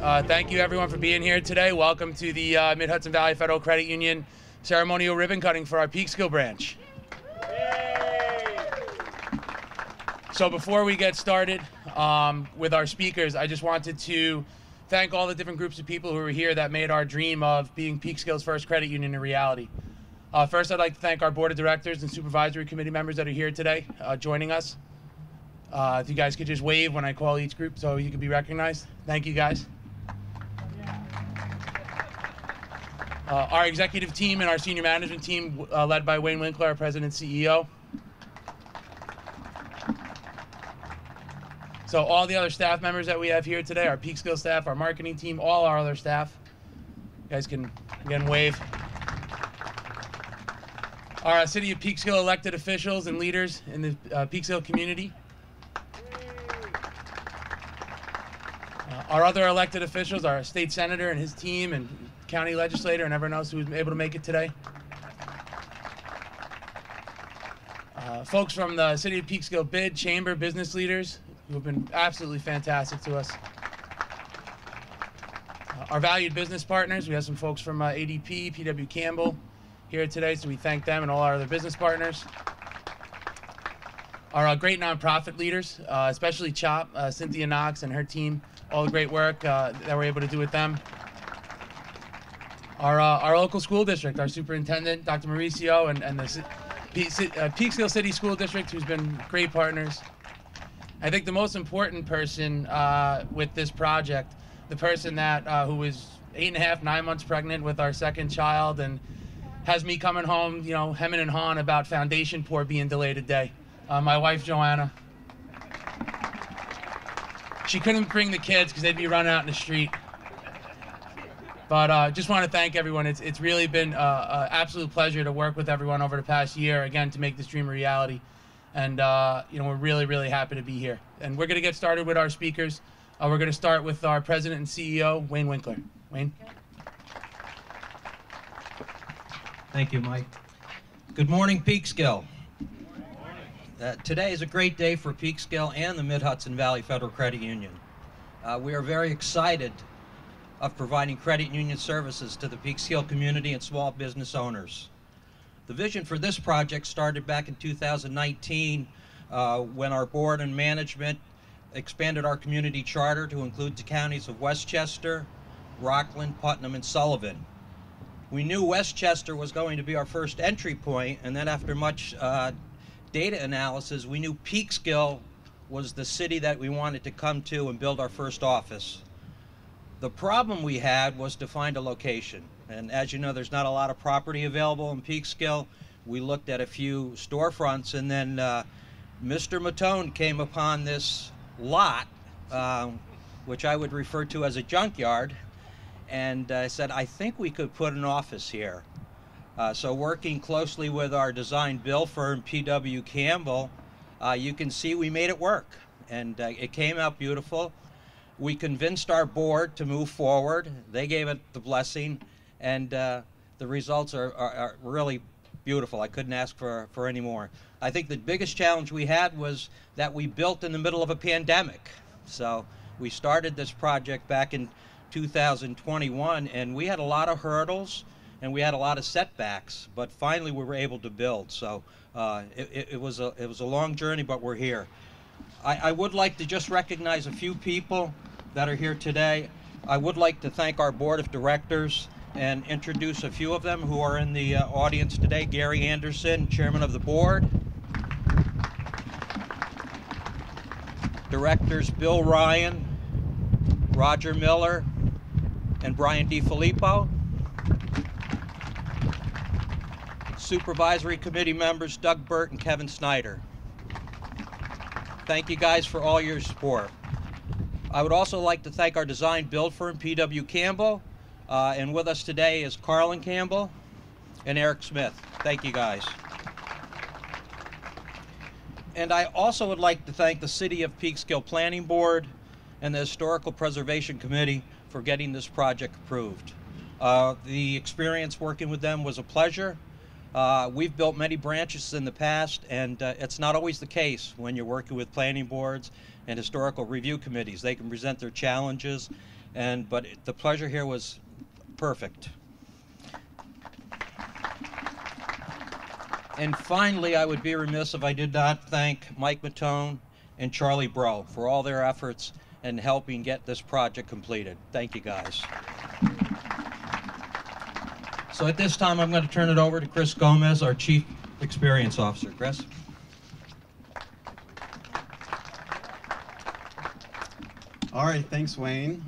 Thank you everyone for being here today. Welcome to the Mid-Hudson Valley Federal Credit Union ceremonial ribbon cutting for our Peekskill branch. So before we get started with our speakers, I just wanted to thank all the different groups of people who were here that made our dream of being Peekskill's first credit union a reality. First, I'd like to thank our board of directors and supervisory committee members that are here today joining us. If you guys could just wave when I call each group so you can be recognized. Thank you guys. Our executive team and our senior management team led by Wayne Winkler, our president and CEO. So all the other staff members that we have here today, our Peekskill staff, our marketing team, all our other staff. You guys can, again, wave. Our City of Peekskill elected officials and leaders in the Peekskill community. Our other elected officials, our state senator and his team, and county legislator, and everyone else who was able to make it today. Folks from the City of Peekskill bid, chamber, business leaders who have been absolutely fantastic to us. Our valued business partners, we have some folks from ADP, PW Campbell here today, so we thank them and all our other business partners. Our great nonprofit leaders, especially CHOP, Cynthia Knox and her team, all the great work that we're able to do with them. Our local school district, our superintendent, Dr. Mauricio, and the Peekskill City School District, who's been great partners. I think the most important person with this project, the person that who was 8.5, 9 months pregnant with our second child and has me coming home, you know, hemming and hawing about foundation pour being delayed a day. My wife, Joanna. She couldn't bring the kids because they'd be running out in the street. But just want to thank everyone. It's really been an absolute pleasure to work with everyone over the past year, again, to make this dream a reality. And you know, we're really, really happy to be here. And we're going to get started with our speakers. We're going to start with our president and CEO, Wayne Winkler. Wayne. Thank you, Mike. Good morning, Peekskill. Today is a great day for Peekskill and the Mid-Hudson Valley Federal Credit Union. We are very excited of providing credit union services to the Peekskill community and small business owners. The vision for this project started back in 2019 when our board and management expanded our community charter to include the counties of Westchester, Rockland, Putnam, and Sullivan. We knew Westchester was going to be our first entry point, and then after much data analysis, we knew Peekskill was the city that we wanted to come to and build our first office. The problem we had was to find a location. And as you know, there's not a lot of property available in Peekskill. We looked at a few storefronts, and then Mr. Matone came upon this lot, which I would refer to as a junkyard, and said, I think we could put an office here. So working closely with our design build firm, PW Campbell, you can see we made it work. And it came out beautiful. We convinced our board to move forward. They gave it the blessing. And the results are really beautiful. I couldn't ask for any more. I think the biggest challenge we had was that we built in the middle of a pandemic. So we started this project back in 2021, and we had a lot of hurdles and we had a lot of setbacks, but finally we were able to build. So it was a long journey, but we're here. I would like to just recognize a few people that are here today. I would like to thank our board of directors and introduce a few of them who are in the audience today. Gary Anderson, chairman of the board. Directors Bill Ryan, Roger Miller, and Brian DiFilippo. Supervisory committee members Doug Burt and Kevin Snyder. Thank you guys for all your support. I would also like to thank our design build firm, PW Campbell, and with us today is Carlin Campbell and Eric Smith. Thank you guys. And I also would like to thank the City of Peekskill Planning Board and the Historical Preservation Committee for getting this project approved. The experience working with them was a pleasure. We've built many branches in the past, and it's not always the case when you're working with planning boards and historical review committees. They can present their challenges, but the pleasure here was perfect. And finally, I would be remiss if I did not thank Mike Matone and Charlie Bro for all their efforts in helping get this project completed. Thank you, guys. So at this time, I'm going to turn it over to Chris Gomez, our Chief Experience Officer. Chris? All right, thanks, Wayne.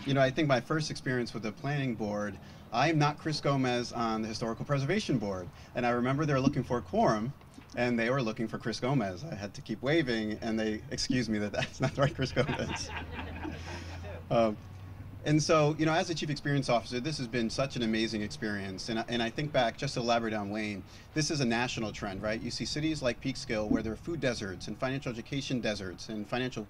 You know, I think my first experience with the planning board, I am not Chris Gomez on the Historical Preservation Board. And I remember they were looking for a quorum, and they were looking for Chris Gomez. I had to keep waving, and they excused me that that's not the right Chris Gomez. And so, you know, as a Chief Experience Officer, this has been such an amazing experience. And I think back, just to elaborate on Wayne, this is a national trend, right? You see cities like Peekskill where there are food deserts and financial education deserts and financial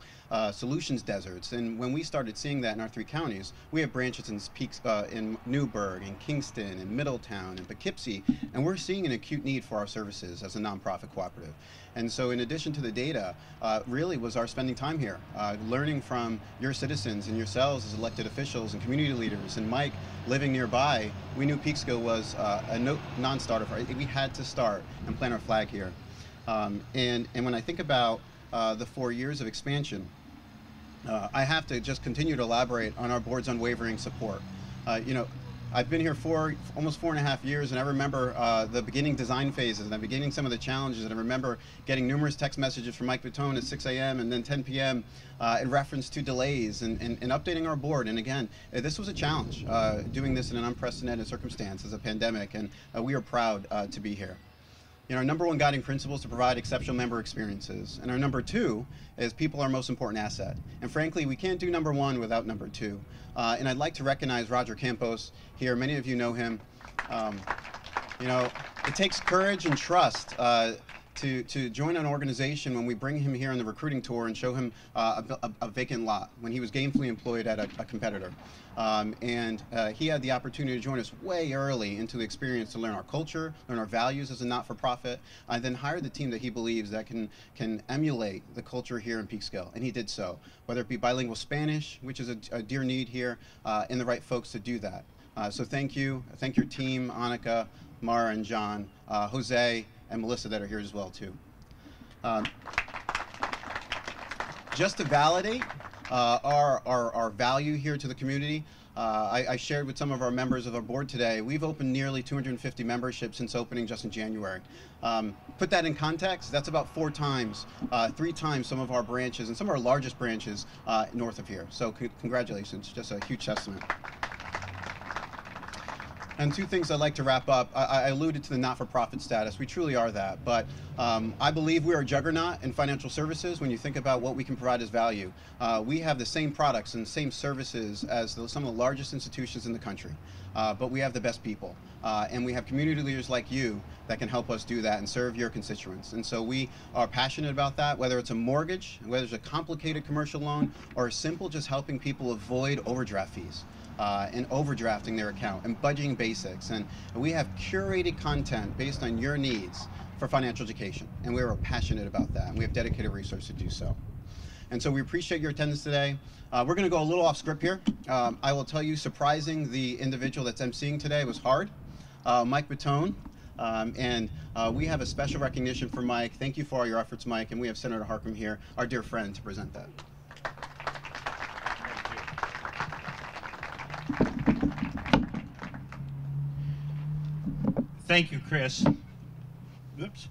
solutions deserts. And when we started seeing that in our 3 counties, we have branches in Newburgh, in Kingston, in Middletown, and Poughkeepsie, and we're seeing an acute need for our services as a nonprofit cooperative. And so in addition to the data, really was our spending time here, learning from your citizens and yourselves as elected officials and community leaders. And Mike, living nearby, we knew Peekskill was a non-starter. We had to start and plant our flag here. And when I think about the 4 years of expansion, I have to just continue to elaborate on our board's unwavering support. You know, I've been here almost 4.5 years, and I remember the beginning design phases, and I'm beginning some of the challenges, and I remember getting numerous text messages from Mike Matone at 6 a.m. and then 10 p.m. In reference to delays and updating our board. And again, this was a challenge, doing this in an unprecedented circumstance as a pandemic, and we are proud to be here. You know, our number 1 guiding principle is to provide exceptional member experiences. And our number 2 is people are our most important asset. And frankly, we can't do number 1 without number 2. And I'd like to recognize Roger Campos here. Many of you know him. You know, it takes courage and trust to join an organization when we bring him here on the recruiting tour and show him a vacant lot when he was gainfully employed at a competitor. He had the opportunity to join us way early into the experience to learn our culture, learn our values as a not-for-profit, and then hire the team that he believes that can emulate the culture here in Peekskill, and he did so, whether it be bilingual Spanish, which is a dear need here, and the right folks to do that. So thank you. Thank your team, Annika, Mara, and John, Jose, and Melissa that are here as well too. Just to validate our value here to the community, I shared with some of our members of our board today, we've opened nearly 250 memberships since opening just in January. Put that in context, that's about 4 times, 3 times some of our branches and some of our largest branches north of here. So congratulations, just a huge testament. And 2 things I'd like to wrap up. I alluded to the not-for-profit status. We truly are that. But I believe we are a juggernaut in financial services when you think about what we can provide as value. We have the same products and same services as some of the largest institutions in the country. But we have the best people. And we have community leaders like you that can help us do that and serve your constituents. And so we are passionate about that, whether it's a mortgage, whether it's a complicated commercial loan, or simple just helping people avoid overdraft fees. And overdrafting their account and budgeting basics. And we have curated content based on your needs for financial education. And we are passionate about that. And we have dedicated resources to do so. And so we appreciate your attendance today. We're going to go a little off script here. I will tell you, surprising the individual that's emceeing today was hard, Mike Matone. We have a special recognition for Mike. Thank you for all your efforts, Mike. And we have Senator Harcum here, our dear friend, to present that. Thank you, Chris. Oops.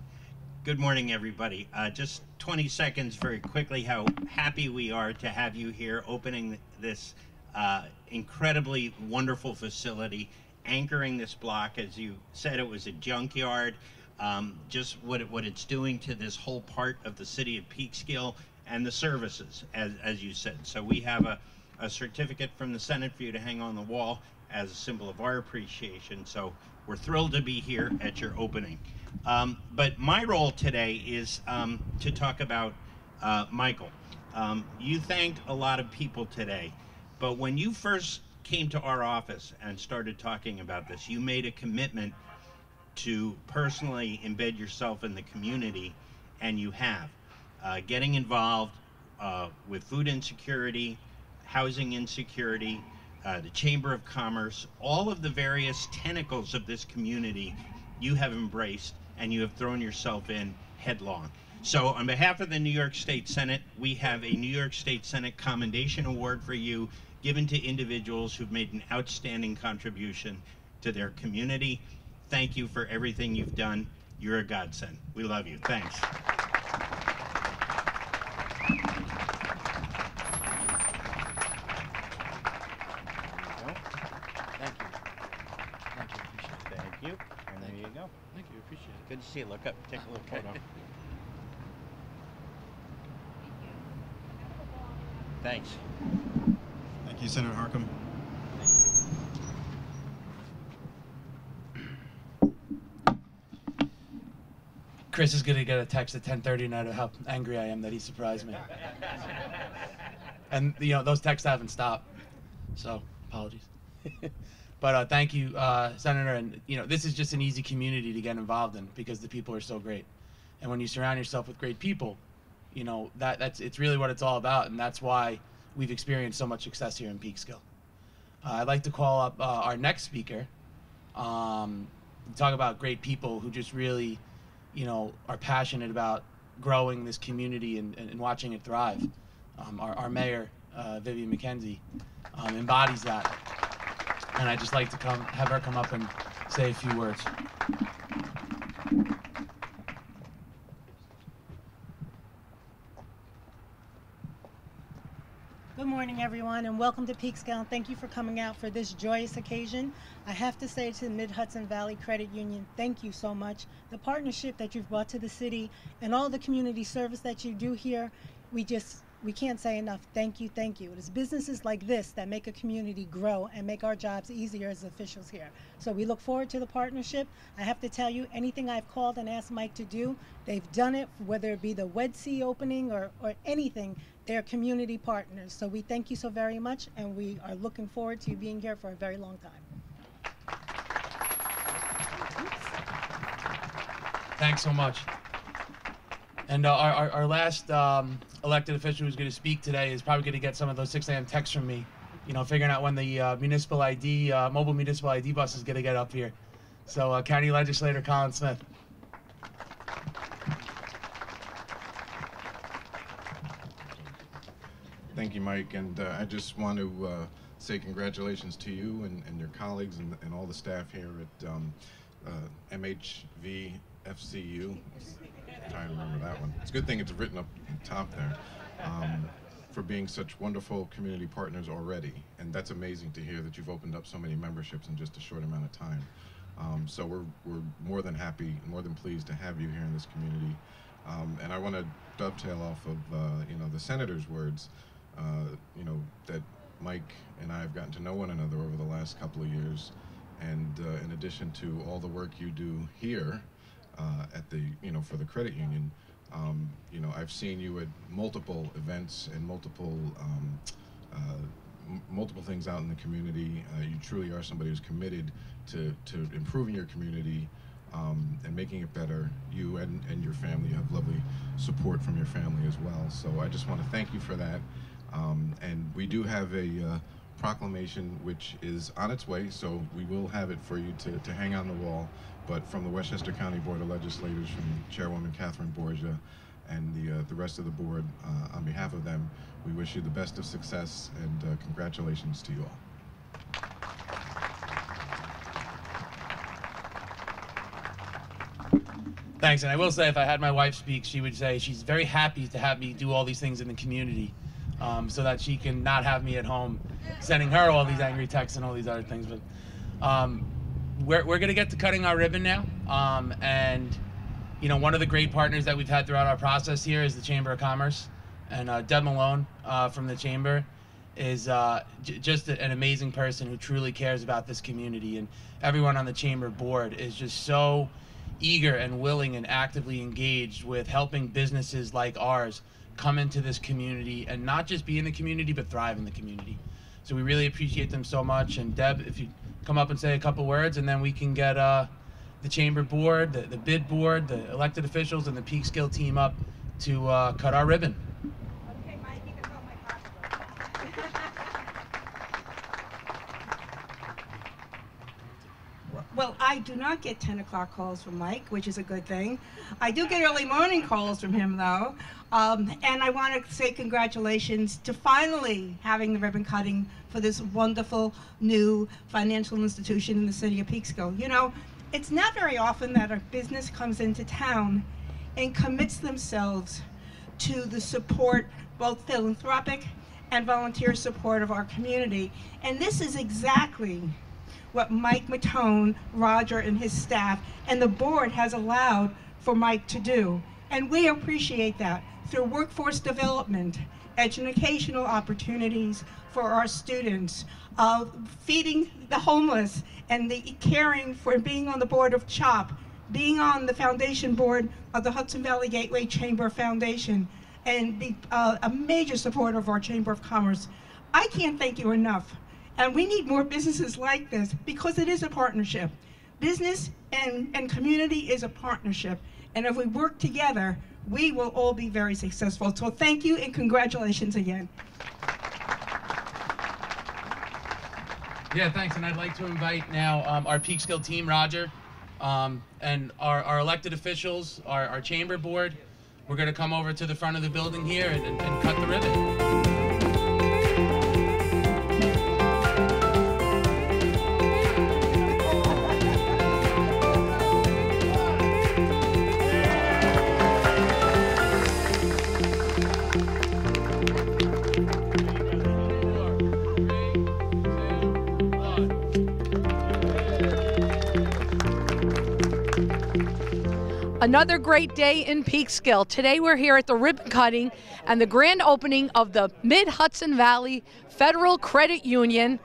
Good morning, everybody. Just 20 seconds very quickly how happy we are to have you here opening this incredibly wonderful facility, anchoring this block. As you said, it was a junkyard. Just what it's doing to this whole part of the city of Peekskill and the services, as you said. So we have a certificate from the Senate for you to hang on the wall as a symbol of our appreciation. So we're thrilled to be here at your opening. But my role today is to talk about Michael. You thanked a lot of people today, but when you first came to our office and started talking about this, you made a commitment to personally embed yourself in the community, and you have. Getting involved with food insecurity, housing insecurity, the Chamber of Commerce, all of the various tentacles of this community you have embraced and you have thrown yourself in headlong. So on behalf of the New York State Senate, we have a New York State Senate Commendation Award for you, given to individuals who've made an outstanding contribution to their community. Thank you for everything you've done. You're a godsend. We love you. Thanks. Thank you. And there you go. Thank you. Appreciate it. Good to see you. Look up. Take a little photo. Thanks. Thank you, Senator Harcum. Chris is gonna get a text at 10:30 tonight of how angry I am that he surprised me. And you know, those texts haven't stopped, so apologies. But thank you, Senator. And you know, this is just an easy community to get involved in because the people are so great. And when you surround yourself with great people, you know it's really what it's all about, and that's why we've experienced so much success here in Peekskill. I'd like to call up our next speaker. Talk about great people who just really, you know, are passionate about growing this community and watching it thrive. Our mayor, Vivian McKenzie, embodies that. And I'd just like to have her come up and say a few words. Good morning, everyone, and welcome to Peekskill. Thank you for coming out for this joyous occasion. I have to say to the Mid-Hudson Valley Credit Union, thank you so much. The partnership that you've brought to the city and all the community service that you do here, we can't say enough. Thank you, thank you. It is businesses like this that make a community grow and make our jobs easier as officials here. So we look forward to the partnership. I have to tell you, anything I've called and asked Mike to do, they've done it, whether it be the Wed Sea opening or anything. They're community partners. So we thank you so very much, and we are looking forward to you being here for a very long time. Thanks so much. And our last elected official who's going to speak today is probably going to get some of those 6 a.m. texts from me, you know, figuring out when the municipal ID, mobile municipal ID bus is going to get up here. So County Legislator Colin Smith. Thank you, Mike, and I just want to say congratulations to you and your colleagues and all the staff here at MHV FCU. I'm trying to remember that one. It's a good thing it's written up on top there. For being such wonderful community partners already, and that's amazing to hear that you've opened up so many memberships in just a short amount of time. So we're more than happy, more than pleased to have you here in this community. And I want to dovetail off of you know, the senator's words. You know, that Mike and I have gotten to know one another over the last couple of years, and in addition to all the work you do here at the, you know, for the credit union, you know, I've seen you at multiple events and multiple things out in the community. You truly are somebody who's committed to improving your community and making it better. You and your family have lovely support from your family as well. So I just want to thank you for that. And we do have a proclamation which is on its way, so we will have it for you to hang on the wall. But from the Westchester County Board of Legislators, from Chairwoman Catherine Borgia and the rest of the board, on behalf of them, we wish you the best of success and congratulations to you all. Thanks, and I will say, if I had my wife speak, she would say she's very happy to have me do all these things in the community, so that she can not have me at home sending her all these angry texts and all these other things. But we're gonna get to cutting our ribbon now, and you know, one of the great partners that we've had throughout our process here is the Chamber of Commerce, and Deb Malone from the Chamber is just an amazing person who truly cares about this community, and everyone on the Chamber board is just so eager and willing and actively engaged with helping businesses like ours come into this community and not just be in the community but thrive in the community. So we really appreciate them so much. And Deb, if you come up and say a couple words, and then we can get the Chamber board, the bid board, the elected officials, and the Peekskill team up to cut our ribbon. Okay, Mike, you can hold my pocketbook. Well, I do not get 10 o'clock calls from Mike, which is a good thing. I do get early morning calls from him, though. And I want to say congratulations to finally having the ribbon cutting for this wonderful new financial institution in the city of Peekskill. You know, it's not very often that a business comes into town and commits themselves to the support, both philanthropic and volunteer support of our community. And this is exactly what Mike Matone, Roger, and his staff, and the board has allowed for Mike to do. And we appreciate that through workforce development, educational opportunities for our students, feeding the homeless, and the caring for being on the board of CHOP, being on the foundation board of the Hudson Valley Gateway Chamber Foundation, and be a major supporter of our Chamber of Commerce. I can't thank you enough. And we need more businesses like this because it is a partnership. Business and community is a partnership. And if we work together, we will all be very successful. So thank you and congratulations again. Yeah, thanks. And I'd like to invite now our Peekskill team, Roger, and our elected officials, our chamber board. We're going to come over to the front of the building here and cut the ribbon. Another great day in Peekskill. Today we're here at the ribbon cutting and the grand opening of the Mid-Hudson Valley Federal Credit Union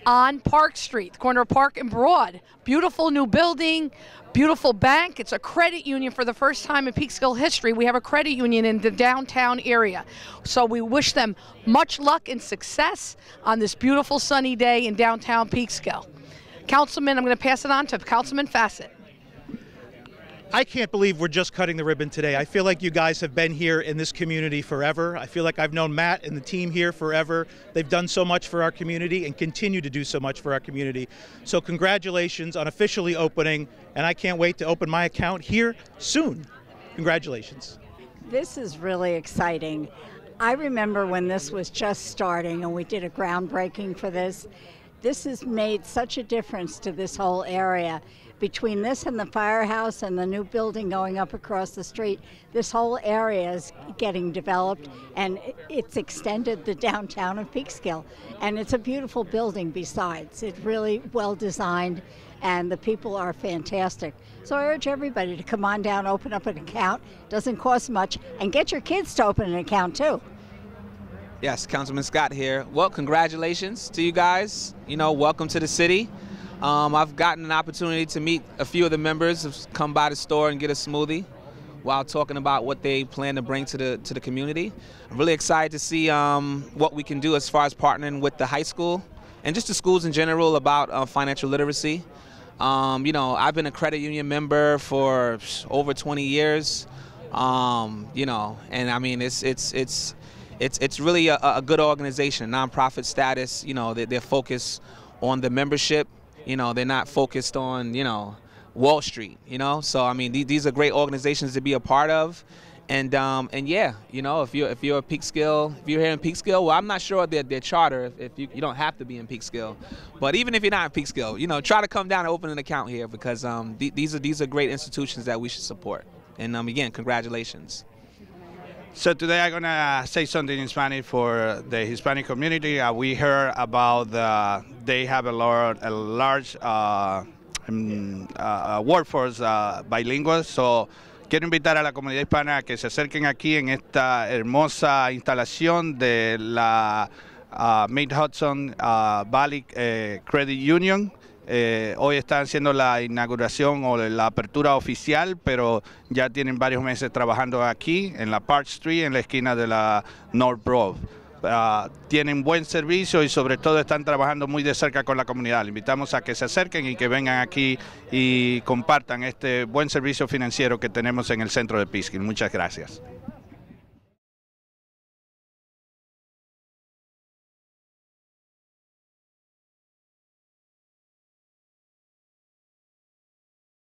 on Park Street, corner of Park and Broad. Beautiful new building, beautiful bank. It's a credit union for the first time in Peekskill history. We have a credit union in the downtown area. So we wish them much luck and success on this beautiful sunny day in downtown Peekskill. Councilman, I'm going to pass it on to Councilman Fassett. I can't believe we're just cutting the ribbon today. I feel like you guys have been here in this community forever. I feel like I've known Matt and the team here forever. They've done so much for our community and continue to do so much for our community. So congratulations on officially opening, and I can't wait to open my account here soon. Congratulations. This is really exciting. I remember when this was just starting and we did a groundbreaking for this. This has made such a difference to this whole area. Between this and the firehouse and the new building going up across the street, this whole area is getting developed, and it's extended the downtown of Peekskill. And it's a beautiful building besides. It's really well designed, and the people are fantastic. So I urge everybody to come on down, open up an account. Doesn't cost much, and get your kids to open an account too. Yes, Councilman Scott here. Well, congratulations to you guys. You know, welcome to the city. I've gotten an opportunity to meet a few of the members, have come by the store and get a smoothie while talking about what they plan to bring to the community. I'm really excited to see what we can do as far as partnering with the high school and just the schools in general about financial literacy. You know, I've been a credit union member for over 20 years. You know, and I mean, it's really a good organization, nonprofit status. You know, they're focused on the membership. You know, they're not focused on, you know, Wall Street, you know. So I mean, these are great organizations to be a part of, and yeah, you know, if you're a Peekskill, if you're here in Peekskill, well, I'm not sure their charter. If you don't have to be in Peekskill, but even if you're not in Peekskill, you know, try to come down and open an account here because these are great institutions that we should support. And again, congratulations. So today I'm gonna say something in Spanish for the Hispanic community. We heard about they have a large workforce bilingual. So quiero invitar a la comunidad hispana a que se acerquen aquí en esta hermosa instalación de la Mid-Hudson Valley Credit Union. Hoy están haciendo la inauguración o la apertura oficial, pero ya tienen varios meses trabajando aquí en la Park Street, en la esquina de la North Broad. Tienen buen servicio y sobre todo están trabajando muy de cerca con la comunidad. Le invitamos a que se acerquen y que vengan aquí y compartan este buen servicio financiero que tenemos en el centro de Peekskill. Muchas gracias.